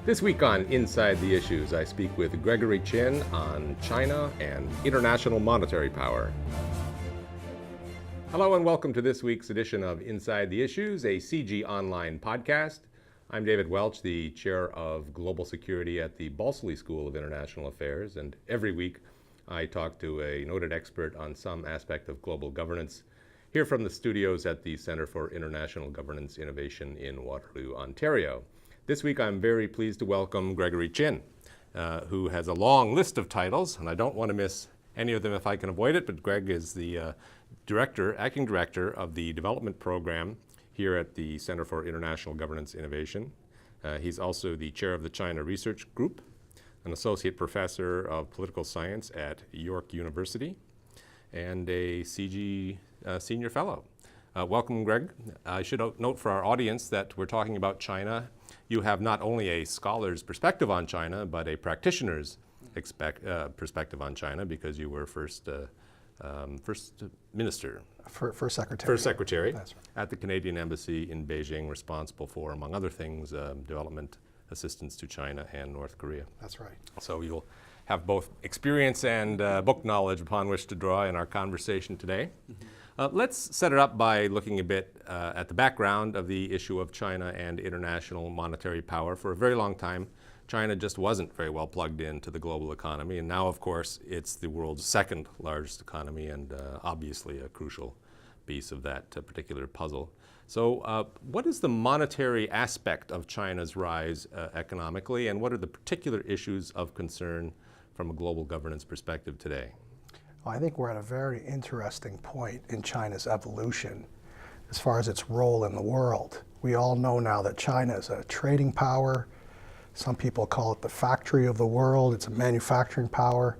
This week on Inside the Issues, I speak with Gregory Chin on China and international monetary power. Hello and welcome to this week's edition of Inside the Issues, a CIGI online podcast. I'm David Welch, the chair of global security at the Balsillie School of International Affairs, and every week I talk to a noted expert on some aspect of global governance here from the studios at the Center for International Governance Innovation in Waterloo, Ontario. This week I'm very pleased to welcome Gregory Chin, who has a long list of titles, and I don't want to miss any of them if I can avoid it, but Greg is the acting director of the development program here at the Center for International Governance Innovation. He's also the chair of the China Research Group, an associate professor of political science at York University, and a CIGI senior fellow. Welcome, Greg. I should note for our audience that we're talking about China. You have not only a scholar's perspective on China, but a practitioner's perspective on China, because you were first minister. First secretary. First secretary. That's right. At the Canadian Embassy in Beijing, responsible for, among other things, development assistance to China and North Korea. That's right. So you'll have both experience and book knowledge upon which to draw in our conversation today. Let's set it up by looking a bit at the background of the issue of China and international monetary power. For a very long time, China just wasn't very well plugged into the global economy, and now, of course, it's the world's second largest economy and obviously a crucial piece of that particular puzzle. So what is the monetary aspect of China's rise economically, and what are the particular issues of concern from a global governance perspective today? Well, I think we're at a very interesting point in China's evolution as far as its role in the world. We all know now that China is a trading power. Some people call it the factory of the world. It's a manufacturing power.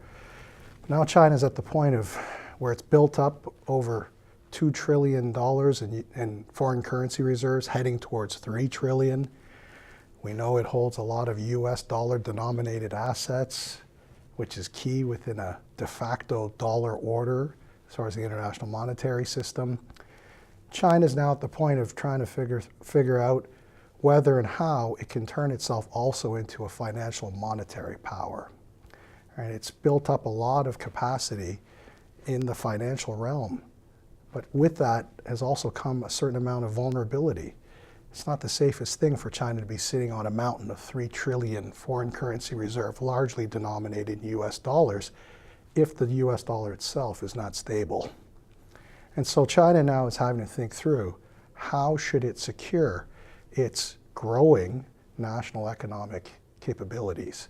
Now China's at the point of where it's built up over $2 trillion in foreign currency reserves, heading towards $3 trillion. We know it holds a lot of US dollar denominated assets, which is key within a de facto dollar order as far as the international monetary system. China's now at the point of trying to figure out whether and how it can turn itself also into a financial monetary power. Right? It's built up a lot of capacity in the financial realm, but with that has also come a certain amount of vulnerability. It's not the safest thing for China to be sitting on a mountain of $3 trillion foreign currency reserve, largely denominated in US dollars, if the US dollar itself is not stable. And so China now is having to think through how should it secure its growing national economic capabilities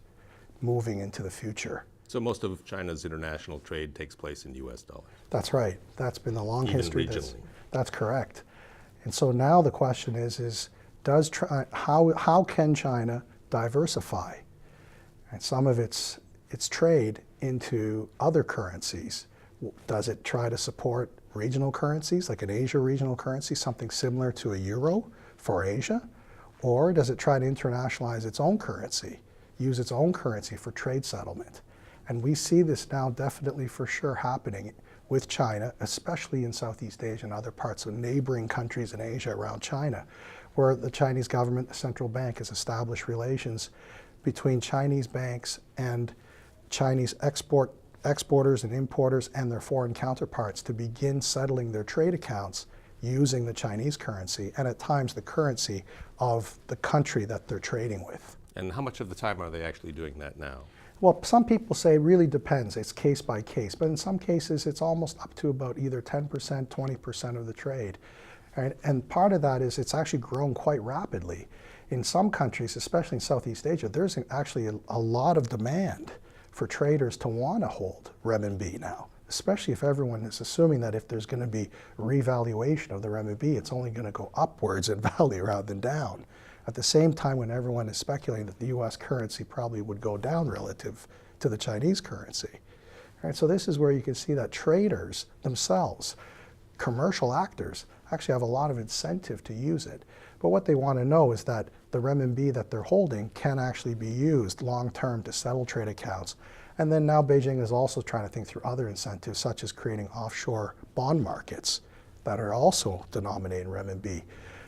moving into the future. So most of China's international trade takes place in US dollars. That's right. That's been the long history. Regionally. That's correct. And so now the question is how can China diversify and some of its trade into other currencies? Does it try to support regional currencies, like an Asia regional currency, something similar to a euro for Asia? Or does it try to internationalize its own currency, use its own currency for trade settlement? And we see this now definitely for sure happening with China, especially in Southeast Asia and other parts of neighboring countries in Asia around China, where the Chinese government, the central bank, has established relations between Chinese banks and Chinese exporters and importers and their foreign counterparts to begin settling their trade accounts using the Chinese currency, and at times the currency of the country that they're trading with. And how much of the time are they actually doing that now? Well, some people say it really depends. It's case by case, but in some cases it's almost up to about either 10%, 20% of the trade. Right? And part of that is it's actually grown quite rapidly. In some countries, especially in Southeast Asia, there's actually a lot of demand for traders to want to hold renminbi now, especially if everyone is assuming that if there's going to be revaluation of the renminbi, it's only going to go upwards in value rather than down. At the same time, when everyone is speculating that the US currency probably would go down relative to the Chinese currency. Right? So this is where you can see that traders themselves, commercial actors, actually have a lot of incentive to use it. But what they want to know is that the renminbi that they're holding can actually be used long-term to settle trade accounts. And then now Beijing is also trying to think through other incentives, such as creating offshore bond markets that are also denominated in renminbi,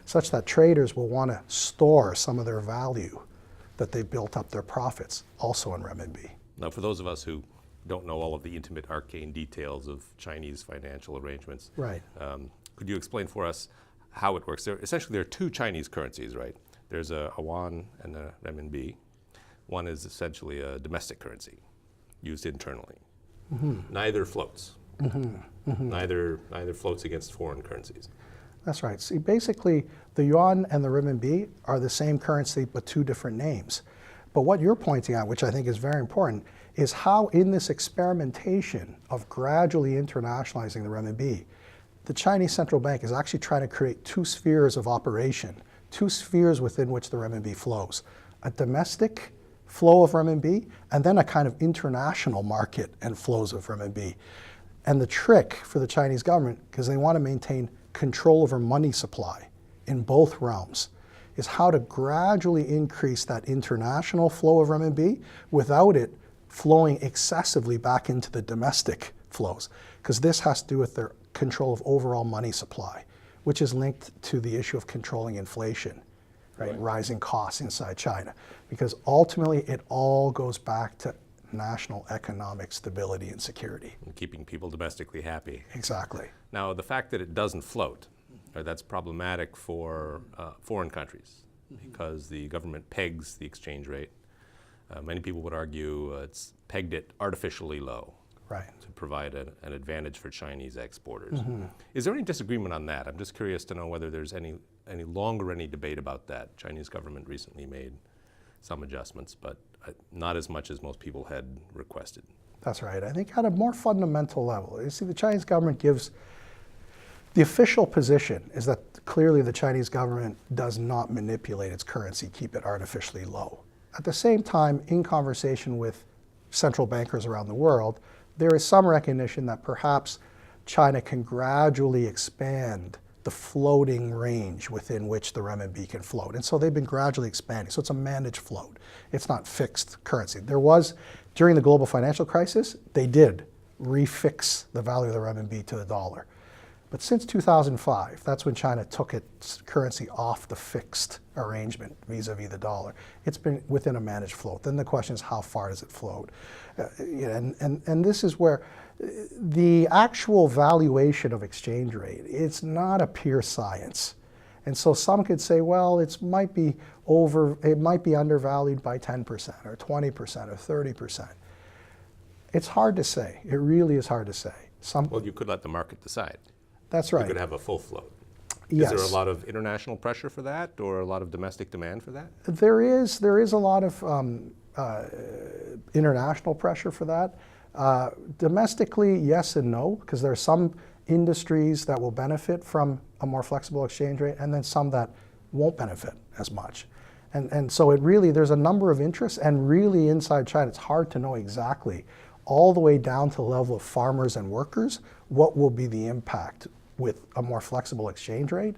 such that traders will want to store some of their value that they've built up their profits also in renminbi. Now, for those of us who don't know all of the intimate arcane details of Chinese financial arrangements, Right. Could you explain for us how it works? Essentially, there are two Chinese currencies, right? There's a yuan and a renminbi. One is essentially a domestic currency used internally. Neither floats. Neither floats against foreign currencies. That's right. See, basically, the yuan and the renminbi are the same currency but two different names. But what you're pointing out, which I think is very important, is how in this experimentation of gradually internationalizing the renminbi, the Chinese central bank is actually trying to create two spheres of operation, two spheres within which the renminbi flows. A domestic flow of renminbi, and then a kind of international market and flows of renminbi. And the trick for the Chinese government, because they want to maintain control over money supply in both realms, is how to gradually increase that international flow of renminbi without it flowing excessively back into the domestic flows. Because this has to do with their control of overall money supply, which is linked to the issue of controlling inflation, right? Rising costs inside China. Because ultimately it all goes back to national economic stability and security. And keeping people domestically happy. Exactly. Now, the fact that it doesn't float, that's problematic for foreign countries because the government pegs the exchange rate. Many people would argue it's pegged it artificially low. Right. To provide an advantage for Chinese exporters. Is there any disagreement on that? I'm just curious to know whether there's any longer any debate about that. Chinese government recently made some adjustments, but not as much as most people had requested. That's right. I think at a more fundamental level, you see the Chinese government gives, the official position is that clearly the Chinese government does not manipulate its currency, keep it artificially low. At the same time, in conversation with central bankers around the world, there is some recognition that perhaps China can gradually expand the floating range within which the renminbi can float. And so they've been gradually expanding. So it's a managed float. It's not fixed currency. There was, during the global financial crisis, they did refix the value of the renminbi to the dollar. But since 2005, that's when China took its currency off the fixed arrangement vis-a-vis the dollar. It's been within a managed float. Then the question is, how far does it float? And this is where the actual valuation of exchange rate, it's not a pure science. And so some could say, well, it might be undervalued by 10% or 20% or 30%. It's hard to say. It really is hard to say. Well, you could let the market decide. That's right. You could have a full float. Yes. Is there a lot of international pressure for that, or a lot of domestic demand for that? There is a lot of international pressure for that. Domestically, yes and no, because there are some industries that will benefit from a more flexible exchange rate, and then some that won't benefit as much. And so it really, there's a number of interests, and really inside China, it's hard to know exactly, all the way down to the level of farmers and workers, what will be the impact with a more flexible exchange rate.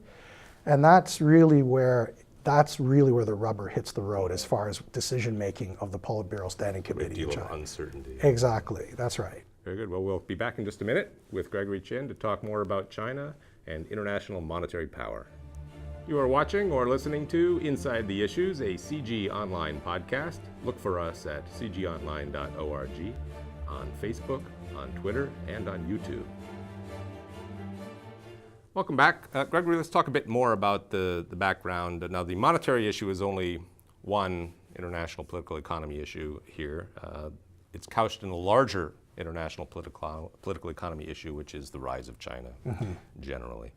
And that's really where the rubber hits the road as far as decision making of the Politburo Standing Committee in China. Deal of uncertainty. Exactly, that's right. Very good. Well, we'll be back in just a minute with Gregory Chin to talk more about China and international monetary power. You are watching or listening to Inside the Issues, a CIGI online podcast. Look for us at cgonline.org, on Facebook, on Twitter, and on YouTube. Welcome back. Gregory, let's talk a bit more about the background. Now, the monetary issue is only one international political economy issue here. It's couched in a larger international political economy issue, which is the rise of China generally.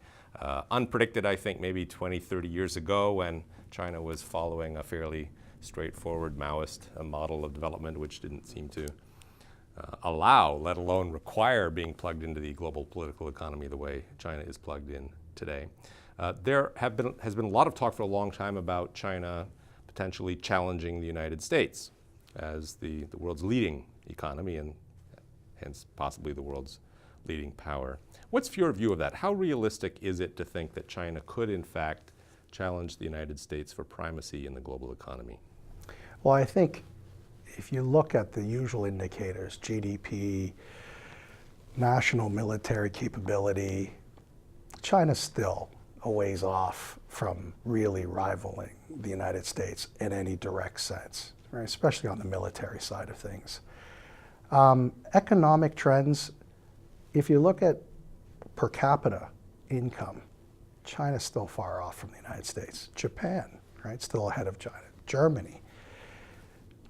Unpredicted, I think, maybe 20, 30 years ago when China was following a fairly straightforward Maoist model of development, which didn't seem to allow, let alone require, being plugged into the global political economy the way China is plugged in today. There has been a lot of talk for a long time about China potentially challenging the United States as the world's leading economy and hence possibly the world's leading power. What's your view of that? How realistic is it to think that China could in fact challenge the United States for primacy in the global economy? Well, I think if you look at the usual indicators, GDP, national military capability, China's still a ways off from really rivaling the United States in any direct sense, right? Especially on the military side of things. Economic trends, if you look at per capita income, China's still far off from the United States. Japan, right, still ahead of China. Germany.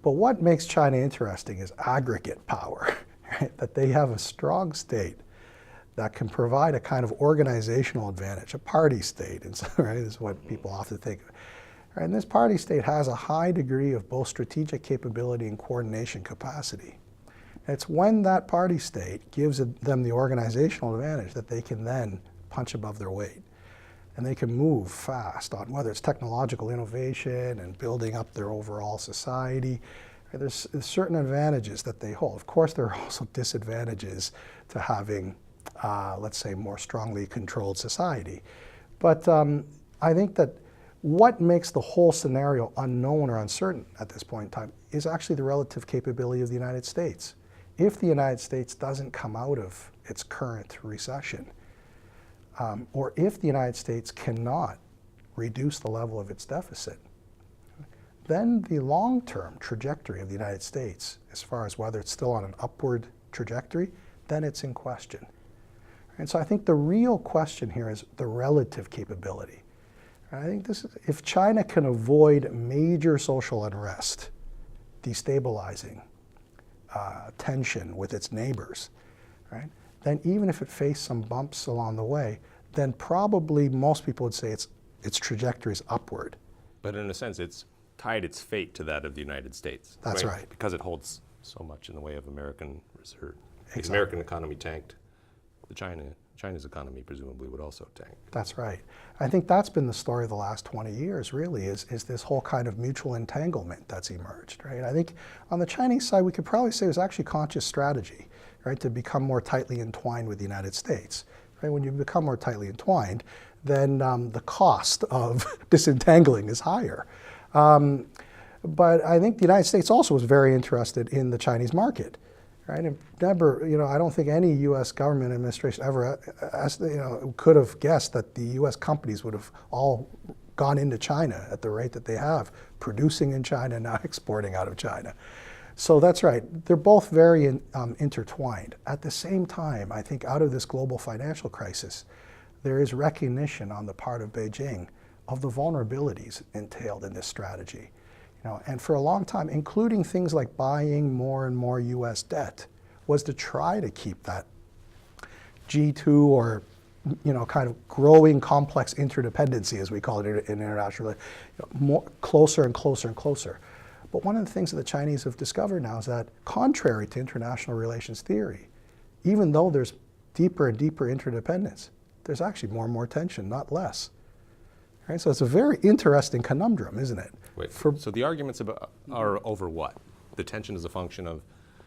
But what makes China interesting is aggregate power, right? That they have a strong state that can provide a kind of organizational advantage, a party state, right, is what people often think of. Right, and this party state has a high degree of both strategic capability and coordination capacity. And it's when that party state gives them the organizational advantage that they can then punch above their weight. And they can move fast on whether it's technological innovation and building up their overall society. There's certain advantages that they hold. Of course, there are also disadvantages to having, let's say, more strongly controlled society. But I think that what makes the whole scenario unknown or uncertain at this point in time is actually the relative capability of the United States. If the United States doesn't come out of its current recession, or if the United States cannot reduce the level of its deficit, then the long-term trajectory of the United States, as far as whether it's still on an upward trajectory, then it's in question. And so I think the real question here is the relative capability. I think this is, if China can avoid major social unrest, destabilizing tension with its neighbors, right, then even if it faced some bumps along the way, then probably most people would say its trajectory is upward. But in a sense, it's tied its fate to that of the United States. That's right. Because it holds so much in the way of American reserve. Exactly. The American economy tanked. China's economy presumably would also tank. That's right. I think that's been the story of the last 20 years, really, is this whole kind of mutual entanglement that's emerged, right? I think on the Chinese side, we could probably say it was actually conscious strategy, right, to become more tightly entwined with the United States. Right? When you become more tightly entwined, then the cost of disentangling is higher. But I think the United States also was very interested in the Chinese market. Right? And remember, I don't think any U.S. government administration ever could have guessed that the U.S. companies would have all gone into China at the rate that they have, producing in China, now exporting out of China. So that's right. They're both very intertwined. At the same time, I think out of this global financial crisis, there is recognition on the part of Beijing of the vulnerabilities entailed in this strategy. And for a long time, including things like buying more and more U.S. debt, was to try to keep that G2 or kind of growing complex interdependency, as we call it in international, more closer and closer and closer. But one of the things that the Chinese have discovered now is that, contrary to international relations theory, even though there's deeper and deeper interdependence, there's actually more and more tension, not less. Right? So it's a very interesting conundrum, isn't it? Wait, so the arguments are over what? The tension is a function of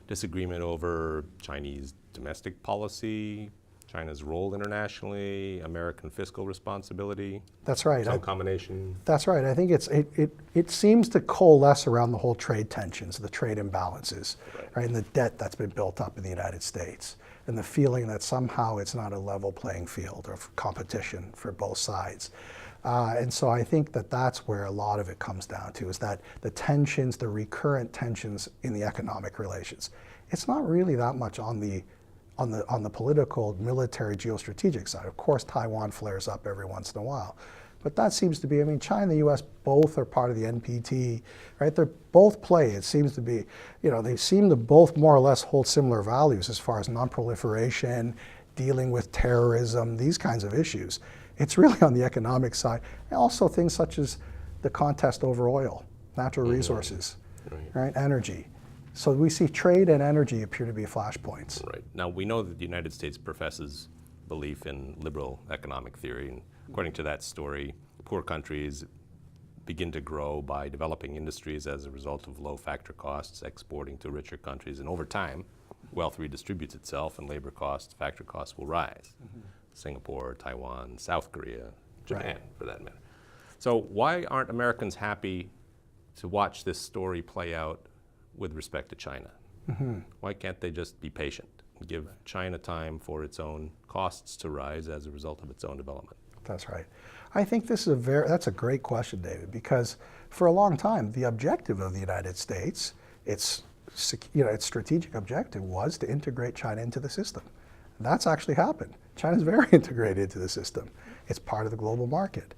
disagreement over Chinese domestic policy, China's role internationally, American fiscal responsibility. That's right. Some combination. That's right. I think it seems to coalesce around the whole trade tensions, the trade imbalances, right, and the debt that's been built up in the United States, and the feeling that somehow it's not a level playing field of competition for both sides. And so I think that that's where a lot of it comes down to, is that the tensions, the recurrent tensions in the economic relations. It's not really that much on the political, military, geostrategic side. Of course, Taiwan flares up every once in a while. But that seems to be, China and the U.S. both are part of the NPT, right? They're both play. It seems to be, they seem to both more or less hold similar values as far as non-proliferation, dealing with terrorism, these kinds of issues. It's really on the economic side. And also things such as the contest over oil, natural resources, right? Energy. So we see trade and energy appear to be flashpoints. Right. Now, we know that the United States professes belief in liberal economic theory. And according to that story, poor countries begin to grow by developing industries as a result of low factor costs, exporting to richer countries. And over time, wealth redistributes itself and labor costs, factor costs will rise. Singapore, Taiwan, South Korea, Japan, for that matter. So why aren't Americans happy to watch this story play out with respect to China? Why can't they just be patient and give China time for its own costs to rise as a result of its own development? That's right. I think this is that's a great question, David, because for a long time, the objective of the United States, its strategic objective was to integrate China into the system. That's actually happened. China's very integrated into the system. It's part of the global market.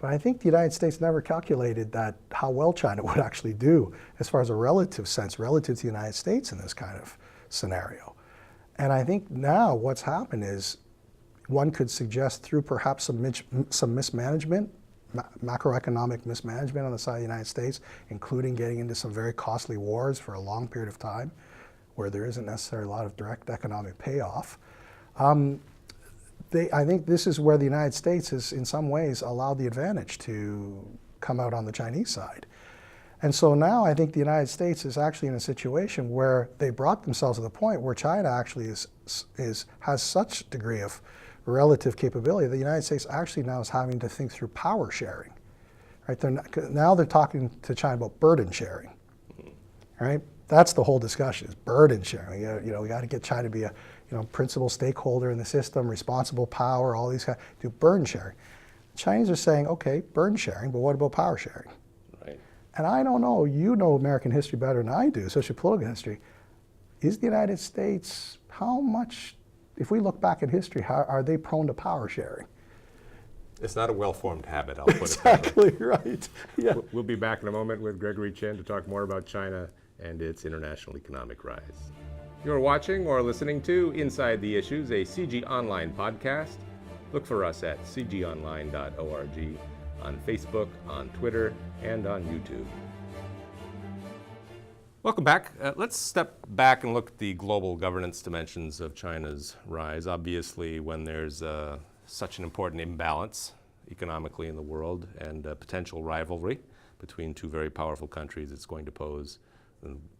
But I think the United States never calculated that how well China would actually do as far as a relative sense, relative to the United States in this kind of scenario. And I think now what's happened is one could suggest through perhaps some mismanagement, macroeconomic mismanagement on the side of the United States, including getting into some very costly wars for a long period of time where there isn't necessarily a lot of direct economic payoff. I think this is where the United States has, in some ways, allowed the advantage to come out on the Chinese side. And so now I think the United States is actually in a situation where they brought themselves to the point where China actually has such degree of relative capability. The United States actually now is having to think through power sharing. Right? Now they're talking to China about burden sharing. Right? That's the whole discussion, is burden sharing. We got to get China to be a principal stakeholder in the system, responsible power, all these guys, do burden sharing. Chinese are saying, okay, burden sharing, but what about power sharing? Right. And I don't know, you know American history better than I do, especially political history. Is the United States, how much, if we look back at history, how are they prone to power sharing? It's not a well-formed habit, I'll put it that way. Exactly right. Yeah. We'll be back in a moment with Gregory Chin to talk more about China and its international economic rise. You're watching or listening to Inside the Issues, a CIGI online podcast. Look for us at cgonline.org, on Facebook, on Twitter, and on YouTube. Welcome back. Let's step back and look at the global governance dimensions of China's rise. Obviously, when there's such an important imbalance economically in the world and potential rivalry between two very powerful countries, it's going to pose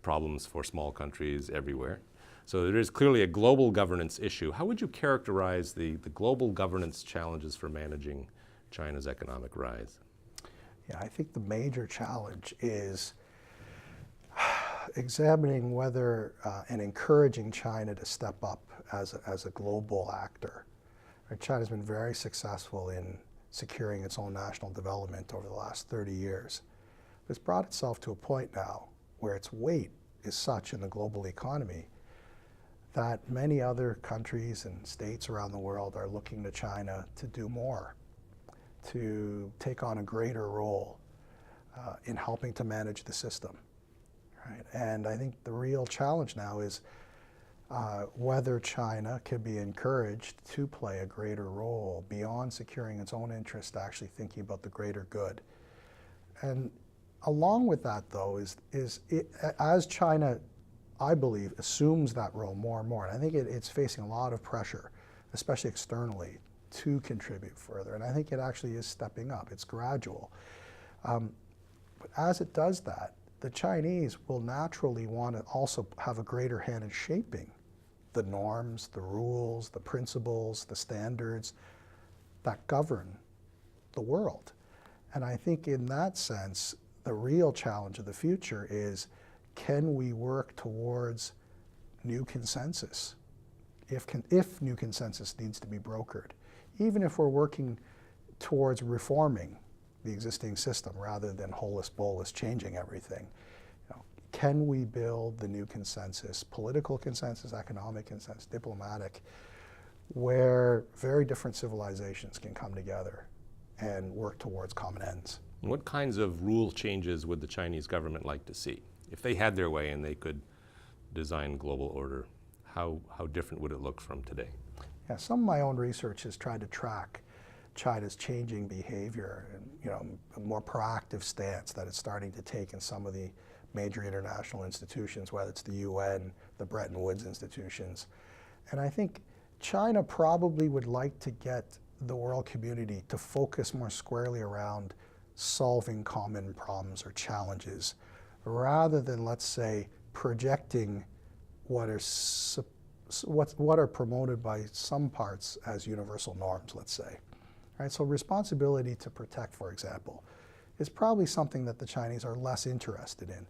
problems for small countries everywhere. So there is clearly a global governance issue. How would you characterize the global governance challenges for managing China's economic rise? Yeah, I think the major challenge is examining whether and encouraging China to step up as a global actor. Right? China's been very successful in securing its own national development over the last 30 years. It's brought itself to a point now where its weight is such in the global economy that many other countries and states around the world are looking to China to do more, to take on a greater role in helping to manage the system. Right? And I think the real challenge now is whether China can be encouraged to play a greater role beyond securing its own interest, actually thinking about the greater good. And along with that, though, as China, I believe, assumes that role more and more, and I think it's facing a lot of pressure, especially externally, to contribute further. And I think it actually is stepping up. It's gradual. But as it does that, the Chinese will naturally want to also have a greater hand in shaping the norms, the rules, the principles, the standards that govern the world. And I think in that sense, the real challenge of the future is, can we work towards new consensus? If new consensus needs to be brokered, even if we're working towards reforming the existing system rather than holus bolus changing everything, can we build the new consensus, political consensus, economic consensus, diplomatic, where very different civilizations can come together and work towards common ends? What kinds of rule changes would the Chinese government like to see? If they had their way and they could design global order, how different would it look from today? Yeah, some of my own research has tried to track China's changing behavior and a more proactive stance that it's starting to take in some of the major international institutions, whether it's the UN, the Bretton Woods institutions. And I think China probably would like to get the world community to focus more squarely around solving common problems or challenges, rather than, let's say, projecting what are promoted by some parts as universal norms, let's say. Right? So responsibility to protect, for example, is probably something that the Chinese are less interested in.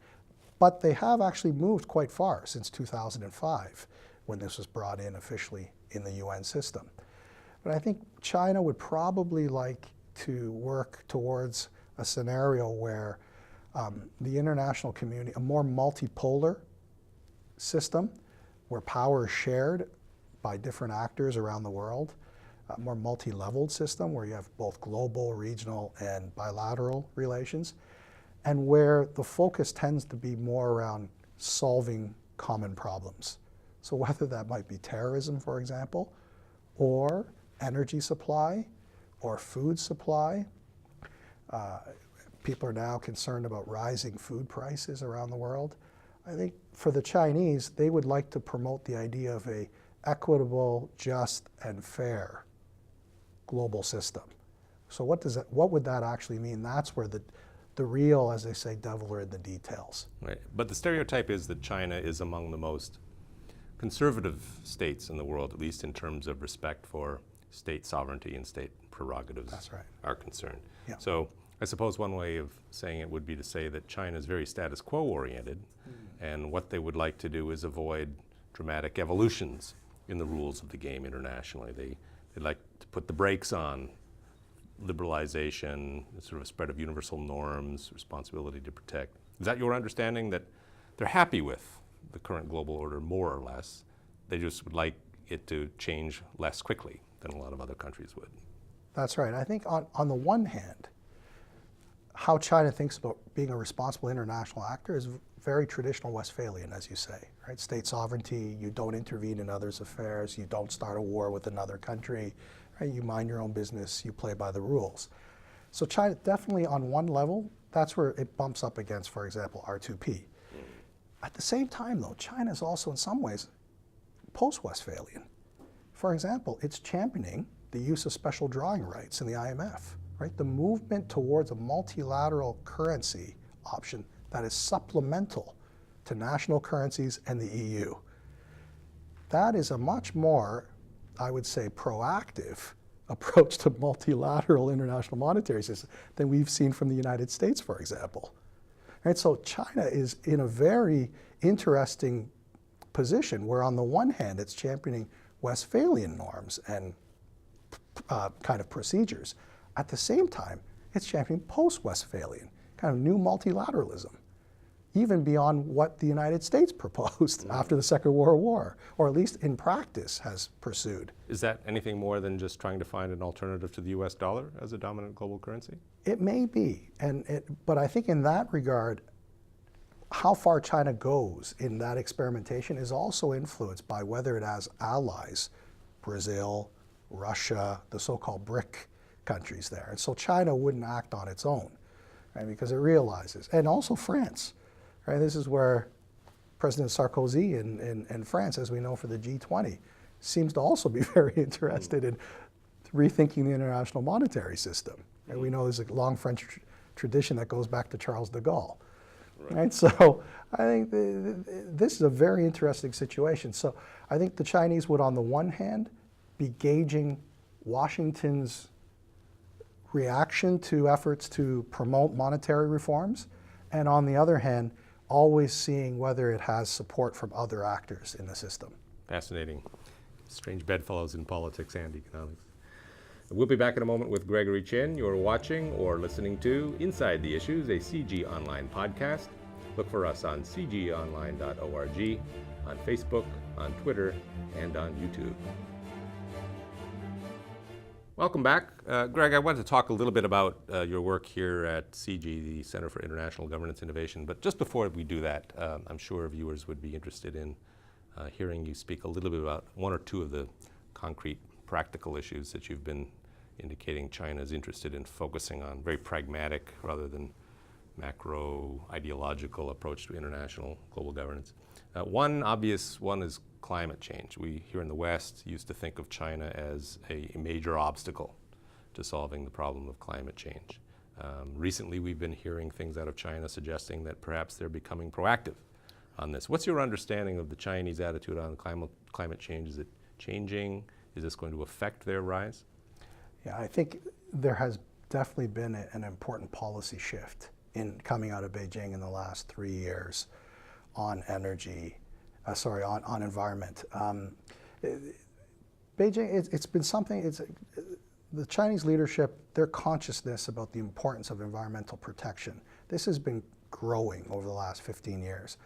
But they have actually moved quite far since 2005, when this was brought in officially in the UN system. But I think China would probably like to work towards a scenario where the international community, a more multipolar system where power is shared by different actors around the world, a more multi-leveled system where you have both global, regional, and bilateral relations, and where the focus tends to be more around solving common problems. So whether that might be terrorism, for example, or energy supply, or food supply. People are now concerned about rising food prices around the world. I think for the Chinese, they would like to promote the idea of a equitable, just, and fair global system. So what would that actually mean? That's where the real, as they say, devil are in the details. Right. But the stereotype is that China is among the most conservative states in the world, at least in terms of respect for state sovereignty and state prerogatives. That's right. Are concerned. Yeah. So I suppose one way of saying it would be to say that China is very status quo oriented, and what they would like to do is avoid dramatic evolutions in the rules of the game internationally. They'd like to put the brakes on liberalization, sort of a spread of universal norms, responsibility to protect. Is that your understanding, that they're happy with the current global order more or less? They just would like it to change less quickly than a lot of other countries would. That's right. I think on the one hand, how China thinks about being a responsible international actor is very traditional Westphalian, as you say, right? State sovereignty, you don't intervene in others' affairs, you don't start a war with another country, right? You mind your own business, you play by the rules. So China definitely on one level, that's where it bumps up against, for example, R2P. At the same time though, China is also in some ways post-Westphalian. For example, it's championing the use of special drawing rights in the IMF, right? The movement towards a multilateral currency option that is supplemental to national currencies and the EU. That is a much more, I would say, proactive approach to multilateral international monetary system than we've seen from the United States, for example. Right? So China is in a very interesting position where on the one hand it's championing Westphalian norms and kind of procedures. At the same time, it's championing post-Westphalian, kind of new multilateralism, even beyond what the United States proposed after the Second World War, or at least in practice has pursued. Is that anything more than just trying to find an alternative to the US dollar as a dominant global currency? It may be, but I think in that regard, how far China goes in that experimentation is also influenced by whether it has allies, Brazil, Russia, the so-called BRIC countries there. And so China wouldn't act on its own, right, because it realizes, and also France, right? This is where President Sarkozy in France, as we know for the G20, seems to also be very interested in rethinking the international monetary system. And we know there's a long French tradition that goes back to Charles de Gaulle. Right? So I think this is a very interesting situation. So I think the Chinese would, on the one hand, be gauging Washington's reaction to efforts to promote monetary reforms, and on the other hand, always seeing whether it has support from other actors in the system. Fascinating. Strange bedfellows in politics and economics. We'll be back in a moment with Gregory Chin. You're watching or listening to Inside the Issues, a CIGI Online podcast. Look for us on cgionline.org, on Facebook, on Twitter, and on YouTube. Welcome back. Greg, I wanted to talk a little bit about your work here at CIGI, the Center for International Governance Innovation. But just before we do that, I'm sure viewers would be interested in hearing you speak a little bit about one or two of the concrete practical issues that you've been indicating China is interested in focusing on, very pragmatic rather than macro ideological approach to international global governance. One obvious one is climate change. We here in the West used to think of China as a major obstacle to solving the problem of climate change. Recently we've been hearing things out of China suggesting that perhaps they're becoming proactive on this. What's your understanding of the Chinese attitude on climate change? Is it changing? Is this going to affect their rise? Yeah, I think there has definitely been an important policy shift in coming out of Beijing in the last 3 years on energy, on environment. Beijing, it's been something, the Chinese leadership, their consciousness about the importance of environmental protection, this has been growing over the last 15 years.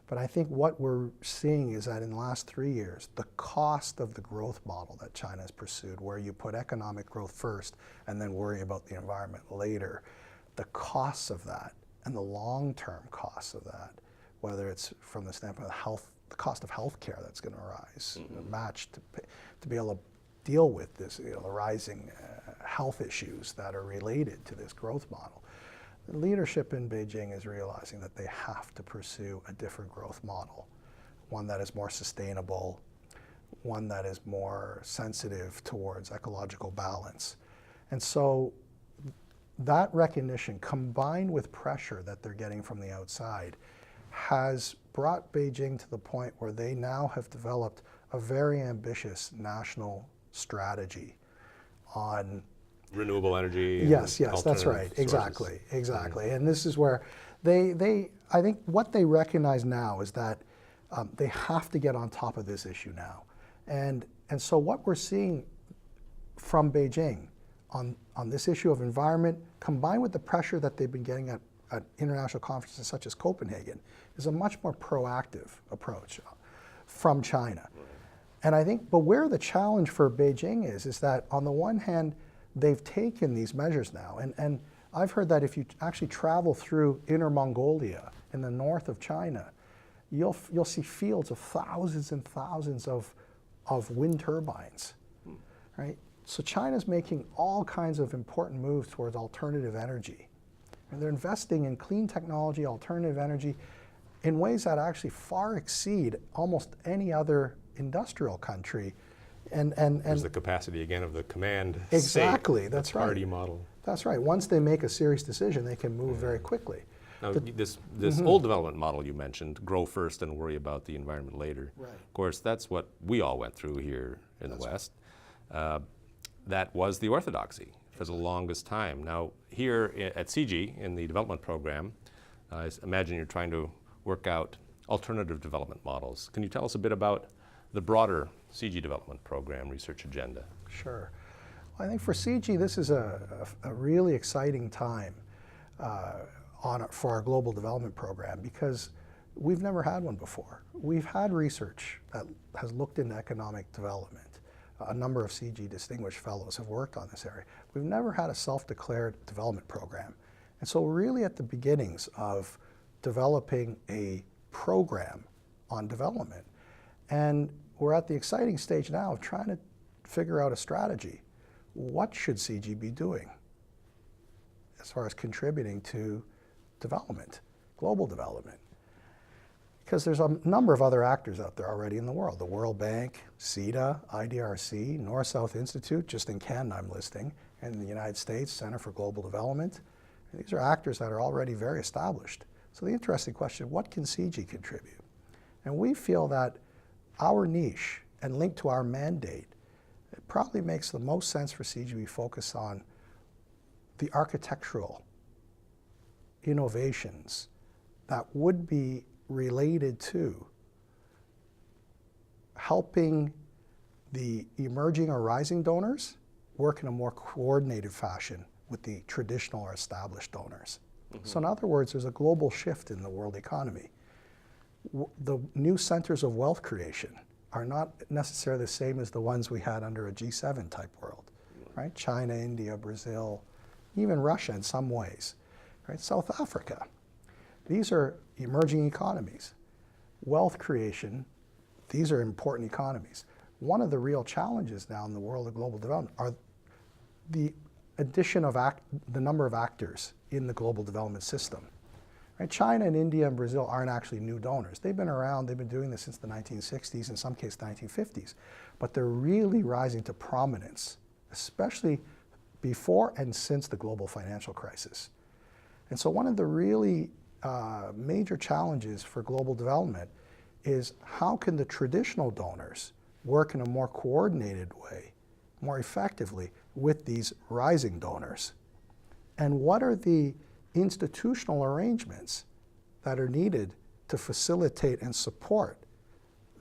But I think what we're seeing is that in the last 3 years, the cost of the growth model that China has pursued, where you put economic growth first and then worry about the environment later, the costs of that and the long-term costs of that, whether it's from the standpoint of health, the cost of healthcare that's going to rise, matched to be able to deal with this, the rising health issues that are related to this growth model. The leadership in Beijing is realizing that they have to pursue a different growth model, one that is more sustainable, one that is more sensitive towards ecological balance. And so that recognition, combined with pressure that they're getting from the outside, has brought Beijing to the point where they now have developed a very ambitious national strategy on renewable energy. Yes, that's right. Sources. Exactly. And this is where I think what they recognize now is that they have to get on top of this issue now. And so what we're seeing from Beijing on this issue of environment, combined with the pressure that they've been getting at international conferences such as Copenhagen, is a much more proactive approach from China. And I think, but where the challenge for Beijing is that on the one hand, they've taken these measures now. And I've heard that if you actually travel through Inner Mongolia in the north of China, you'll see fields of thousands and thousands of wind turbines, right? So China's making all kinds of important moves towards alternative energy. And they're investing in clean technology, alternative energy, in ways that actually far exceed almost any other industrial country. And there's the capacity again of the command exactly, state, that's the right. party model. That's right. Once they make a serious decision, they can move very quickly. Now, this old development model you mentioned, grow first and worry about the environment later. Right. Of course, that's what we all went through here in the West. That was the orthodoxy for the longest time. Now, here at CIGI, in the development program, I imagine you're trying to work out alternative development models. Can you tell us a bit about the broader CIGI development program research agenda? Sure. Well, I think for CIGI, this is a really exciting time for our global development program, because we've never had one before. We've had research that has looked into economic development. A number of CIGI distinguished fellows have worked on this area. We've never had a self-declared development program. And so we're really at the beginnings of developing a program on development. And we're at the exciting stage now of trying to figure out a strategy. What should CIGI be doing as far as contributing to development, global development? Because there's a number of other actors out there already in the world. The World Bank, CETA, IDRC, North-South Institute, just in Canada I'm listing, and in the United States, Center for Global Development. And these are actors that are already very established. So the interesting question, what can CIGI contribute? And we feel that our niche and linked to our mandate, it probably makes the most sense for CIGI to focus on the architectural innovations that would be related to helping the emerging or rising donors work in a more coordinated fashion with the traditional or established donors. So in other words, there's a global shift in the world economy. The new centers of wealth creation are not necessarily the same as the ones we had under a G7 type world, right? China, India, Brazil, even Russia in some ways, right? South Africa. These are emerging economies. Wealth creation, these are important economies. One of the real challenges now in the world of global development are the addition of the number of actors in the global development system. Right? China and India and Brazil aren't actually new donors. They've been around, they've been doing this since the 1960s, in some cases 1950s. But they're really rising to prominence, especially before and since the global financial crisis. And so one of the really major challenges for global development is how can the traditional donors work in a more coordinated way, more effectively with these rising donors? And what are the institutional arrangements that are needed to facilitate and support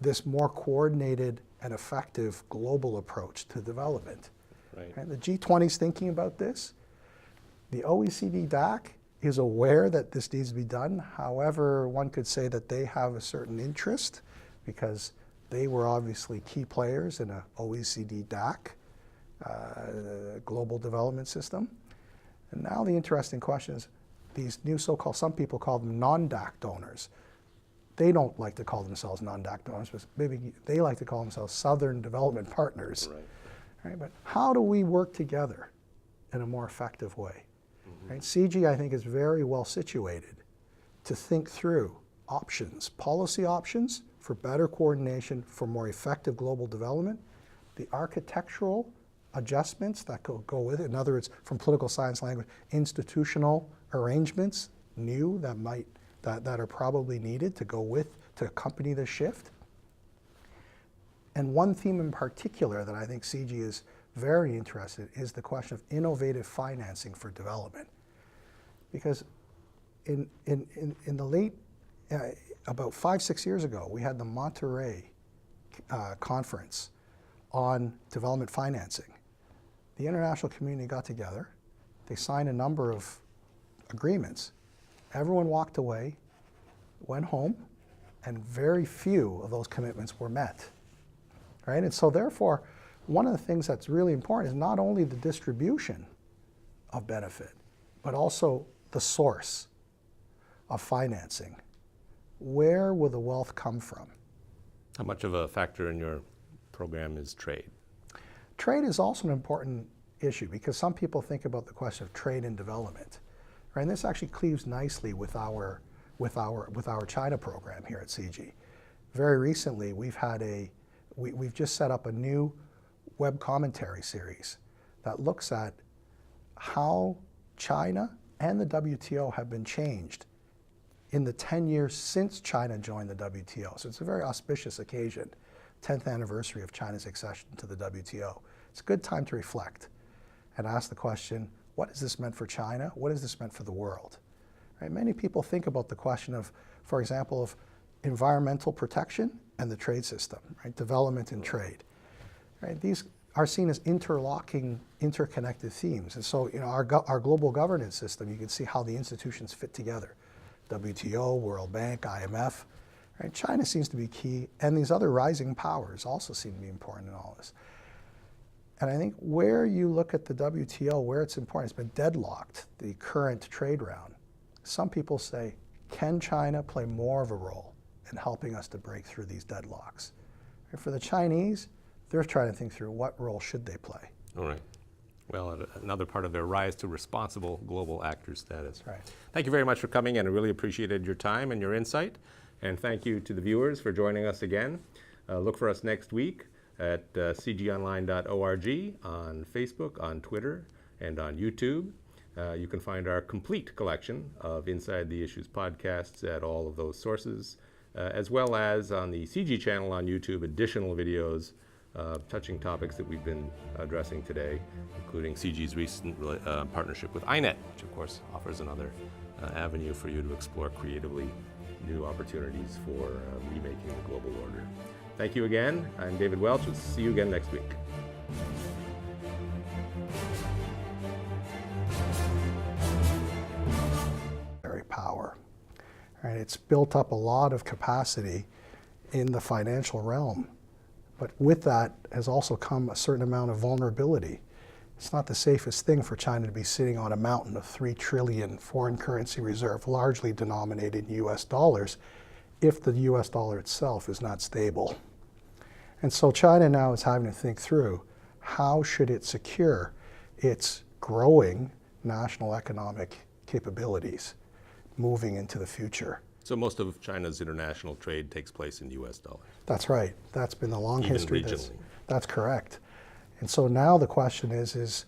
this more coordinated an effective global approach to development. Right. And the G20 is thinking about this. The OECD DAC is aware that this needs to be done. However, one could say that they have a certain interest because they were obviously key players in an OECD DAC, global development system. And now the interesting question is these new so-called, some people call them non-DAC donors. They don't like to call themselves non-DAC donors, but maybe they like to call themselves Southern Development Partners. Right. Right? But how do we work together in a more effective way? Right? CIGI, I think, is very well situated to think through options, policy options for better coordination, for more effective global development, the architectural adjustments that go with it. In other words, from political science language, institutional arrangements, new that are probably needed to go with, to accompany the shift. And one theme in particular that I think CIGI is very interested in is the question of innovative financing for development. Because in the late, about 5-6 years ago, we had the Monterey conference on development financing. The international community got together, they signed a number of agreements. Everyone walked away, went home, and very few of those commitments were met. Right? And so therefore, one of the things that's really important is not only the distribution of benefit, but also the source of financing. Where will the wealth come from? How much of a factor in your program is trade? Trade is also an important issue because some people think about the question of trade and development. Right? And this actually cleaves nicely with our China program here at CIGI. Very recently, we've just set up a new web commentary series that looks at how China and the WTO have been changed in the 10 years since China joined the WTO. So it's a very auspicious occasion, 10th anniversary of China's accession to the WTO. It's a good time to reflect and ask the question, what has this meant for China? What has this meant for the world? Right? Many people think about the question of, for example, of environmental protection and the trade system, right? Development and trade. Right? These are seen as interlocking, interconnected themes. And so, our global governance system, you can see how the institutions fit together. WTO, World Bank, IMF. Right? China seems to be key, and these other rising powers also seem to be important in all this. And I think where you look at the WTO, where it's important, it's been deadlocked, the current trade round. Some people say, can China play more of a role in helping us to break through these deadlocks? And for the Chinese, they're trying to think through what role should they play. All right. Well, another part of their rise to responsible global actor status. Right. Thank you very much for coming in. I really appreciated your time and your insight. And thank you to the viewers for joining us again. Look for us next week at cgonline.org, on Facebook, on Twitter, and on YouTube. You can find our complete collection of Inside the Issues podcasts at all of those sources, as well as on the CIGI channel on YouTube, additional videos touching topics that we've been addressing today, including CIGI's recent partnership with INET, which of course offers another avenue for you to explore creatively new opportunities for remaking the global order. Thank you again. I'm David Welch. We'll see you again next week. Power. Right? It's built up a lot of capacity in the financial realm. But with that has also come a certain amount of vulnerability. It's not the safest thing for China to be sitting on a mountain of 3 trillion foreign currency reserve, largely denominated in US dollars, if the US dollar itself is not stable. And so China now is having to think through how should it secure its growing national economic capabilities moving into the future. So most of China's international trade takes place in US dollars. That's right. That's been the long Even history. regionally. That's correct. And so now the question is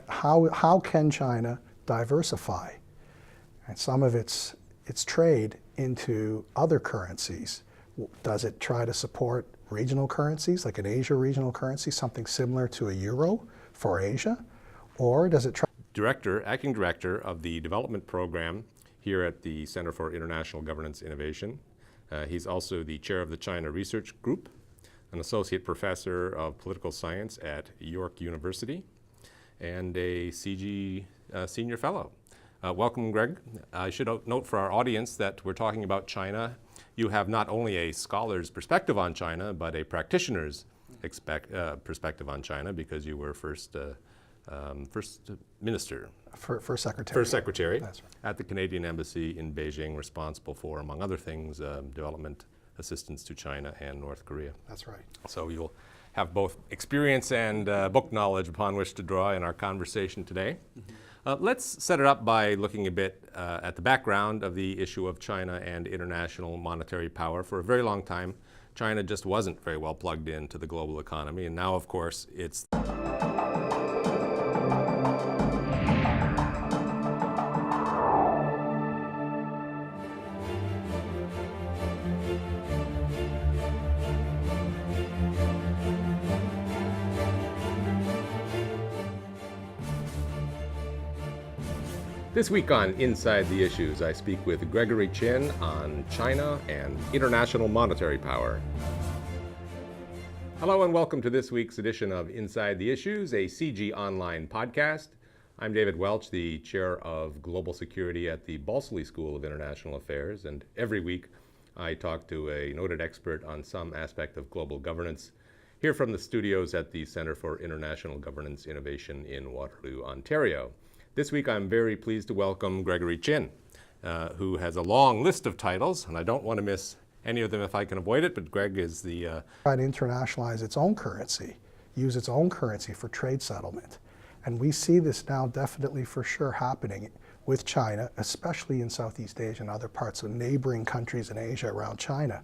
how can China diversify and some of its trade into other currencies? Does it try to support regional currencies, like an Asia regional currency, something similar to a euro for Asia? Or does it try? Acting director of the development program here at the Center for International Governance Innovation. He's also the chair of the China Research Group. an associate professor of political science at York University, and a CIGI senior fellow. Welcome, Greg. I should note for our audience that we're talking about China. You have not only a scholar's perspective on China, but a practitioner's perspective on China, because you were first minister. First secretary. First secretary. That's right. At the Canadian Embassy in Beijing, responsible for, among other things, development assistance to China and North Korea. That's right. So you'll have both experience and book knowledge upon which to draw in our conversation today. Let's set it up by looking a bit at the background of the issue of China and international monetary power. For a very long time, China just wasn't very well plugged into the global economy, and now, of course, it's This week on Inside the Issues, I speak with Gregory Chin on China and international monetary power. Hello and welcome to this week's edition of Inside the Issues, a CIGI online podcast. I'm David Welch, the chair of global security at the Balsley School of International Affairs, and every week I talk to a noted expert on some aspect of global governance here from the studios at the Center for International Governance Innovation in Waterloo, Ontario. This week, I'm very pleased to welcome Gregory Chin, who has a long list of titles, and I don't want to miss any of them if I can avoid it, but Greg is the... Try to internationalize its own currency, use its own currency for trade settlement. And we see this now definitely for sure happening with China, especially in Southeast Asia and other parts of neighboring countries in Asia around China,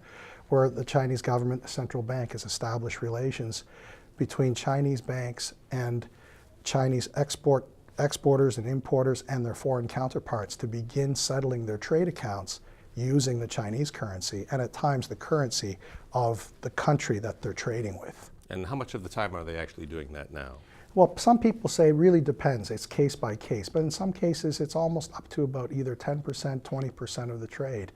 where the Chinese government, the central bank, has established relations between Chinese banks and Chinese exporters and importers and their foreign counterparts to begin settling their trade accounts using the Chinese currency, and at times the currency of the country that they're trading with. And how much of the time are they actually doing that now? Well, some people say it really depends. It's case by case, but in some cases it's almost up to about either 10%, 20% of the trade.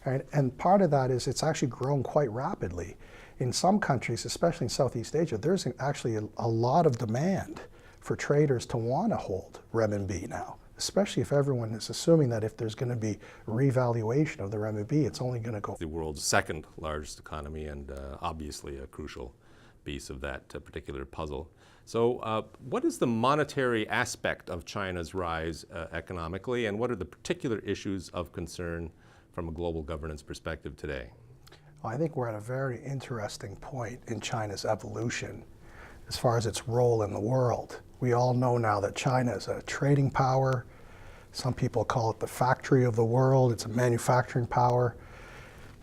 And part of that is it's actually grown quite rapidly. In some countries, especially in Southeast Asia, there's actually a lot of demand for traders to want to hold renminbi now, especially if everyone is assuming that if there's going to be revaluation of the renminbi, it's only going to go. The world's second largest economy, and obviously a crucial piece of that particular puzzle. So what is the monetary aspect of China's rise economically, and what are the particular issues of concern from a global governance perspective today? Well, I think we're at a very interesting point in China's evolution as far as its role in the world. We all know now that China is a trading power. Some people call it the factory of the world. It's a manufacturing power.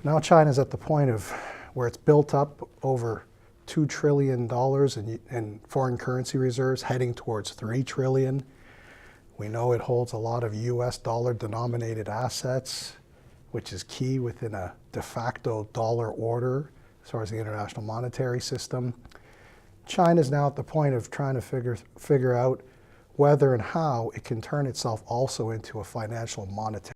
Now China's at the point of where it's built up over $2 trillion in foreign currency reserves, heading towards $3 trillion. We know it holds a lot of US dollar denominated assets, which is key within a de facto dollar order as far as the international monetary system. China's now at the point of trying to figure out whether and how it can turn itself also into a financial monetary